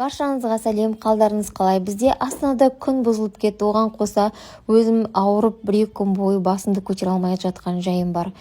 Баршаңызға сәлем, қалдарыңыз қалай? Бізде Астанада күн бұзылып кетті, оған қоса өзім ауырып 1-2 күн бойы басымды көтере алмай жатқан жайым бар.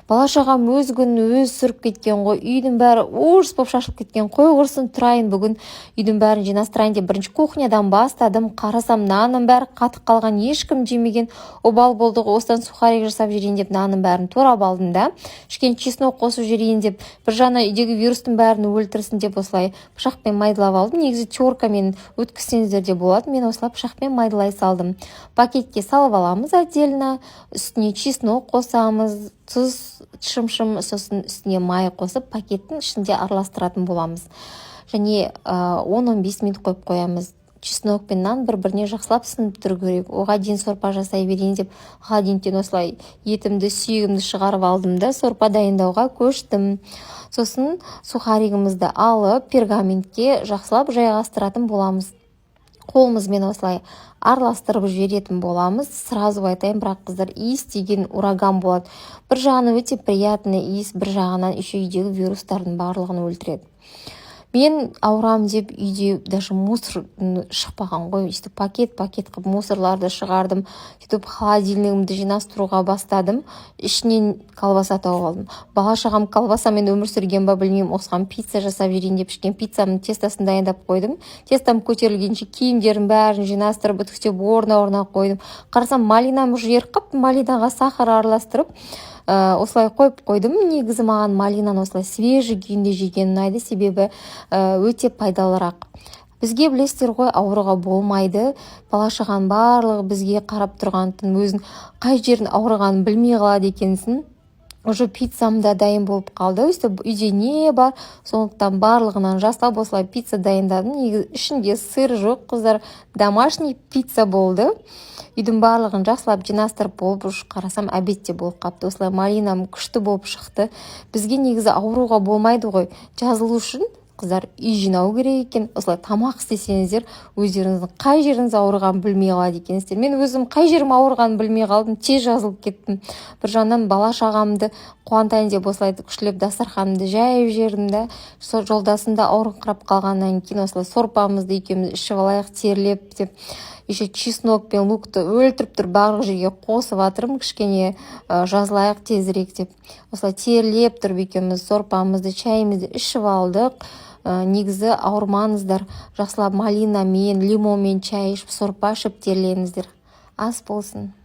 Бала-шағам өз күнін өз сүріп кеткен ғой, үйдің бәрі орыс болып шашылып кеткен. Қой құрсын тұрайын бүгін үйдің бәрін жинастырайын деп бірінші кухнядан бастадым. Қарасам, нанның бәрі қатып қалған, ешкім жемеген. Обал болды ғой, осыдан сухарик жасап жіберейін деп нанның бәрін турап алдым да. Кішкене чеснок қосып жіберейін деп, бір жағынан үйдегі вирустың бәрін өлтірсін деп осылай пышақпен майдалап алдым. Негізі теркамен өткізсеңіздер де болады. Мен осылай пышақпен майдалай салдым. Пакетке салып аламыз отдельно, үстіне чеснок қосамыз, тұз, шым-шым, сосын үстіне май қосып, пакеттің ішінде араластыратын боламыз. Және 10-15 минут қойып қоямыз. Чеснок пен нан бір-біріне жақсылап сынып тұру керек. Оған дейін сорпа жасай берейін деп, холодильниктен осылай етімді, сүйегімді шығарып алдым да сорпа дайындауға көштім. Сосын сухаригімізді алып, пергаментке жақсылап жайғастыратын боламыз. Қолымызбен осылай араластырып жіберетін боламыз. Сразу айтайын, бірақ қыздар, иіс деген ураган болады. Бір жағынан өте приятный иіс, бір жағынан еще үйдегі вирустардың барлығын өлтіреді. Мен ауырам деп үйде даже мусор шықпаған ғой, пакет қып мусорларды шығардым. Сөйтіп холодильнигімді жинастыруға бастадым. Ішінен колбаса тауып алдым. Бала-шағам колбасамен өмір сүрген ба білмеймін, осыған пицца жасап жіберейін деп ішкен пиццамның тестасын дайындап қойдым. Тестам көтерілгенше киімдерін бәрін жинастырып, үтіктеп орна қойдым. Қарасам, малинам жер қып, малинаға сахар араластырып осылай қойып қойдым. Негізі маған малинаны осылай свежий күйінде жеген ұнайды, себебі өте пайдалырақ. Бізге білесіздер ғой, ауыруға болмайды. Бала-шағаның барлығы бізге қарап тұрғандықтан өзін қай жерін ауырғанын білмей қалады екенсің. Уже пиццам да дайын болып қалды. Үйде не бар, сондықтан барлығынан жасап осылай пицца дайындадым. Негізі ішінде сыр жоқ, қыздар, домашний пицца болды. Үйдің барлығын жақсылап жинастырып болып, қарасам обедте болып қапты. Осылай малинам күшті болып шықты. Бізге негізі ауыруға болмайды ғой. Жазылу үшін қыздар үй жинау керек екен. Осылай тамақ істесеңіздер, өздеріңіздің қай жеріңіз ауырғанын білмей қалады екенсіздер. Мен өзім қай жерім ауырғанын білмей қалдым, тез жазылып кеттім. Бір жағынан бала-шағамды қуантайын деп осылай күшлеп дастарханымды жайып жердім да. Жолдасым да ауырыңқырап қалғаннан кейін осылай сорпамызды екеуміз ішіп алайық, терлеп деп. Еще чеснок пен лукты өлтіріп тұр, барлық жерге қосып атырым, кішкене жазылайық тезірек деп. Осылай терлеп тұрып екеуміз сорпамызды, чайымызды ішіп алдық. Негізі ауырмаңыздар, жақсылап малинамен, лимонмен чай ішіп, сорпа ішіп терлеңіздер. Ас болсын.